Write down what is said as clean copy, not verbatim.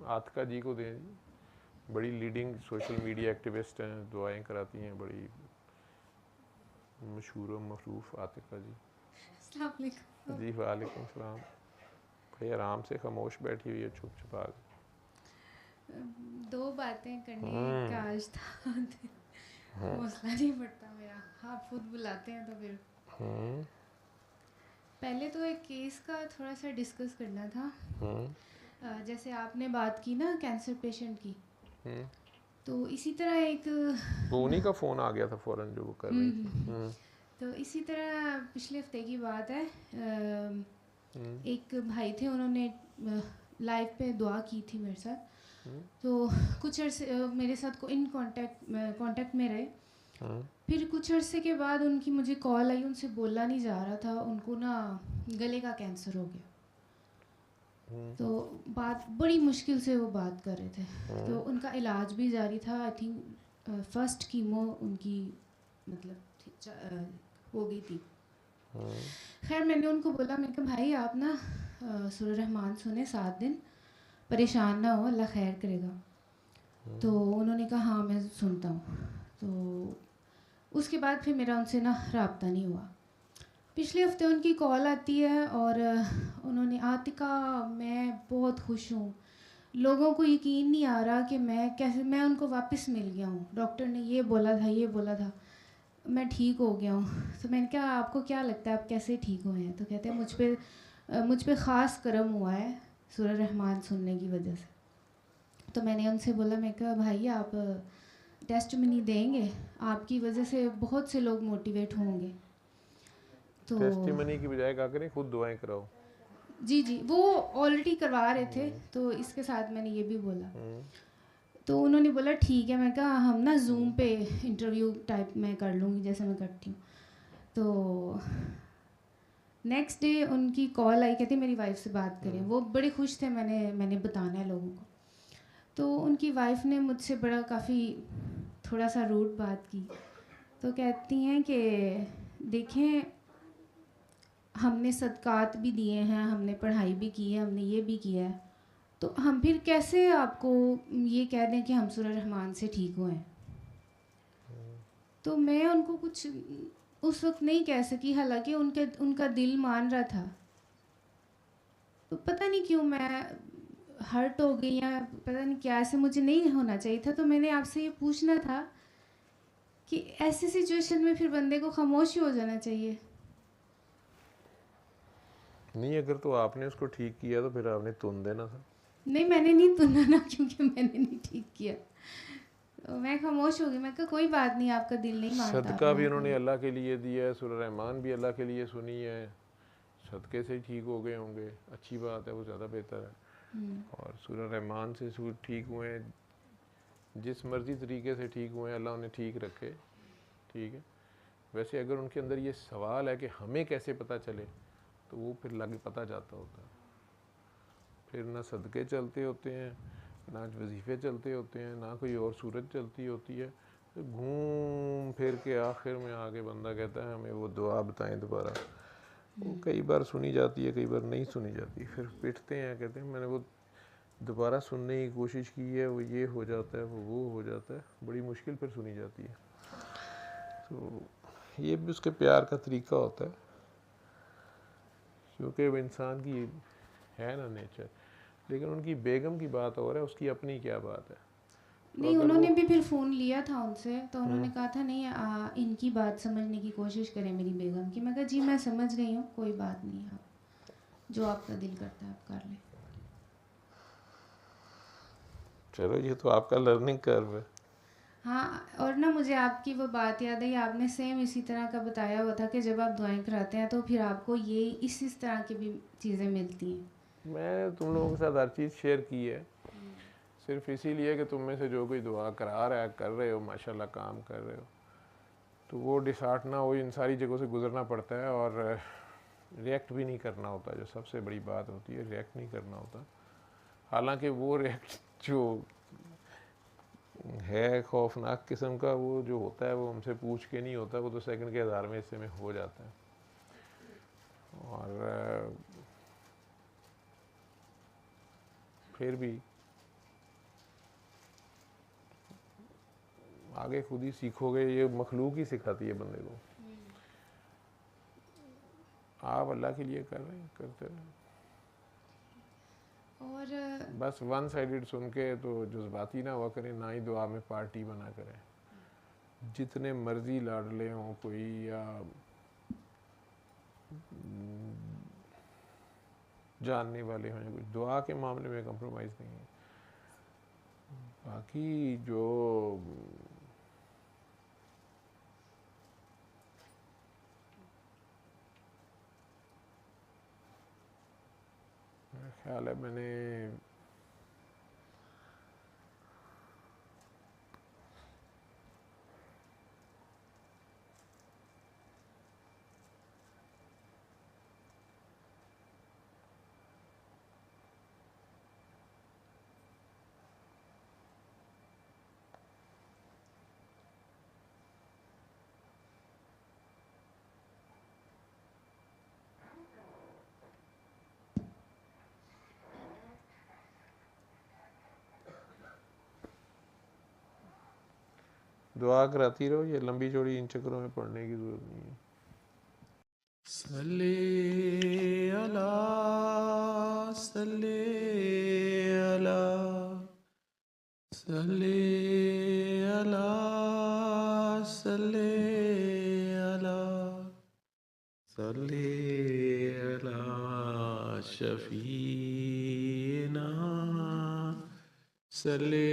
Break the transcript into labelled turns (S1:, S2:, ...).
S1: आतिका जी को दें जी, बड़ी लीडिंग सोशल मीडिया एक्टिविस्ट हैं, दुआएं कराती हैं, बड़ी मशहूर व मरूफ आतिका जी।
S2: अस्सलाम वालेकुम।
S1: जी वालेकुम सलाम। भाई आराम से खामोश बैठी हुई है, चुप छुपा के।
S2: दो बातें करने का आज था, हौसला नहीं बढ़ता मेरा। आप खुद बुलाते हैं तो फिर पहले तो एक केस का थोड़ा सा डिस्कस करना था। जैसे आपने बात की ना कैंसर पेशेंट की, तो इसी तरह एक
S1: वो उन्हीं का फ़ोन आ गया था फ़ौरन जो वो कर रही थी।
S2: तो इसी तरह पिछले हफ्ते की बात है, एक भाई थे, उन्होंने लाइव पे दुआ की थी मेरे साथ। तो कुछ अर्से मेरे साथ को इन कांटेक्ट में रहे। फिर कुछ अरसे के बाद उनकी मुझे कॉल आई, उनसे बोला नहीं जा रहा था, उनको ना गले का कैंसर हो गया। तो बात बड़ी मुश्किल से वो बात कर रहे थे। तो उनका इलाज भी जारी था। आई थिंक फर्स्ट कीमो उनकी मतलब हो गई थी। खैर मैंने उनको बोला, मैं कहा भाई आप ना सूरह रहमान सुने 7 दिन, परेशान ना हो, अल्लाह खैर करेगा। तो उन्होंने कहा हाँ मैं सुनता हूँ। तो उसके बाद फिर मेरा उनसे ना रब्ता नहीं हुआ। पिछले हफ्ते उनकी कॉल आती है और उन्होंने, आतिका मैं बहुत खुश हूँ, लोगों को यकीन नहीं आ रहा कि मैं उनको वापस मिल गया हूँ, डॉक्टर ने ये बोला था, मैं ठीक हो गया हूँ। तो मैंने कहा आपको क्या लगता है आप कैसे ठीक हुए हैं? तो कहते हैं मुझ पे ख़ास करम हुआ है सूरह रहमान सुनने की वजह से। तो मैंने उनसे बोला, मैं कहा भाई आप टेस्टिमनी देंगे, आपकी वजह से बहुत से लोग मोटिवेट होंगे। तो
S1: टेस्टिमनी की बजाय क्या करें, खुद दुआएं कराओ।
S2: जी वो ऑलरेडी करवा रहे थे, तो इसके साथ मैंने ये भी बोला। तो उन्होंने बोला ठीक है। मैं कहा हम ना जूम पे इंटरव्यू टाइप में कर लूँगी जैसे मैं करती हूँ। तो नेक्स्ट डे उनकी कॉल आई, कहती मेरी वाइफ से बात करें। वो बड़े खुश थे, मैंने बताना है लोगों को। तो उनकी वाइफ ने मुझसे बड़ा काफ़ी थोड़ा सा रूड बात की। तो कहती हैं कि देखें हमने सदकात भी दिए हैं, हमने पढ़ाई भी की है, हमने ये भी किया है, तो हम फिर कैसे आपको ये कह दें कि हम सूरह रहमान से ठीक हुए हैं? तो मैं उनको कुछ उस वक्त नहीं कह सकी, हालांकि उनका दिल मान रहा था। तो पता नहीं क्यों मैं हर्ट हो गई, या पता नहीं क्या, ऐसे मुझे नहीं होना चाहिए था। तो मैंने आपसे ये पूछना था कि ऐसी सिचुएशन में फिर बंदे को खामोश ही हो जाना चाहिए?
S1: नहीं, अगर तो आपने उसको ठीक किया तो फिर आपने तुन देना था।
S2: नहीं मैंने नहीं सुना ना, क्योंकि मैंने नहीं ठीक किया। तो मैं खामोश हो गई। मैं कहा कोई बात नहीं, आपका दिल नहीं मानता, आप
S1: सदका
S2: ना
S1: भी उन्होंने
S2: करें।
S1: अल्लाह के लिए दिया है, सूरह रहमान भी अल्लाह के लिए सुनी है, सदक़े से ही ठीक हो गए होंगे, अच्छी बात है, वो ज़्यादा बेहतर है। और सूरह रहमान से ठीक हुए हैं, जिस मर्ज़ी तरीके से ठीक हुए हैं, अल्लाह उन्हें ठीक रखे। ठीक है। वैसे अगर उनके अंदर ये सवाल है कि हमें कैसे पता चले, तो वो फिर लग पता जाता होता है। फिर ना सदक़े चलते होते हैं, ना वजीफ़े चलते होते हैं, ना कोई और सूरत चलती होती है। तो घूम फिर के आखिर में आके बंदा कहता है हमें वो दुआ बताएं दोबारा। वो कई बार सुनी जाती है, कई बार नहीं सुनी जाती। फिर पिटते हैं, कहते हैं मैंने वो दोबारा सुनने की कोशिश की है, वो ये हो जाता है, वो हो जाता है, बड़ी मुश्किल फिर सुनी जाती है। तो ये भी उसके प्यार का तरीका होता है, क्योंकि वो इंसान की है ना नेचर। लेकिन उनकी बेगम की बात और है, उसकी अपनी क्या बात है। तो
S2: नहीं
S1: अगर वो
S2: उन्होंने भी फिर फ़ोन लिया था उनसे, तो उन्होंने कहा था नहीं इनकी बात समझने की कोशिश करें मेरी बेगम की। मैं कहा जी मैं समझ गई हूँ, कोई बात नहीं, आप जो आपका दिल करता है आप कर लें।
S1: चलो ये तो आपका लर्निंग कर्व है।
S2: हाँ, और ना मुझे आपकी वो बात याद आई, आपने सेम इसी तरह का बताया हुआ था कि जब आप दुआएं कराते हैं तो फिर आपको ये इस तरह की भी चीज़ें मिलती हैं।
S1: मैंने तुम लोगों के साथ हर चीज़ शेयर की है, सिर्फ इसीलिए कि तुम में से जो कोई दुआ करा रहा है, कर रहे हो, माशाल्लाह काम कर रहे हो, तो वो डिसहार्ट ना हो, इन सारी जगहों से गुजरना पड़ता है और रिएक्ट भी नहीं करना होता। जो सबसे बड़ी बात होती है, रिएक्ट नहीं करना होता। हालांकि वो रिएक्ट जो है खौफनाक किस्म का, वो जो होता है वो हमसे पूछ के नहीं होता, वो तो सेकंड के आधार में हिस्से में हो जाता है। और फिर भी आगे खुद ही सीखोगे, ये मखलूक ही सिखाती है बंदे को। आप अल्लाह के लिए कर रहे हैं, करते रहें।
S2: और
S1: बस वन साइडेड सुन के तो जज्बाती ना हुआ करें, ना ही दुआ में पार्टी बना करें। जितने मर्जी लाडले हों कोई, या जानने वाले हों, कुछ दुआ के मामले में कंप्रोमाइज़ नहीं है। बाकी जो मेरा ख्याल है मैंने दुआ कराती रहो, ये लंबी चौड़ी इन चक्करों में पढ़ने की ज़रूरत नहीं है। सल्ले अला सल्ले अला सल्ले अला सल्ले अला सल्ले अला शफीना सल्ले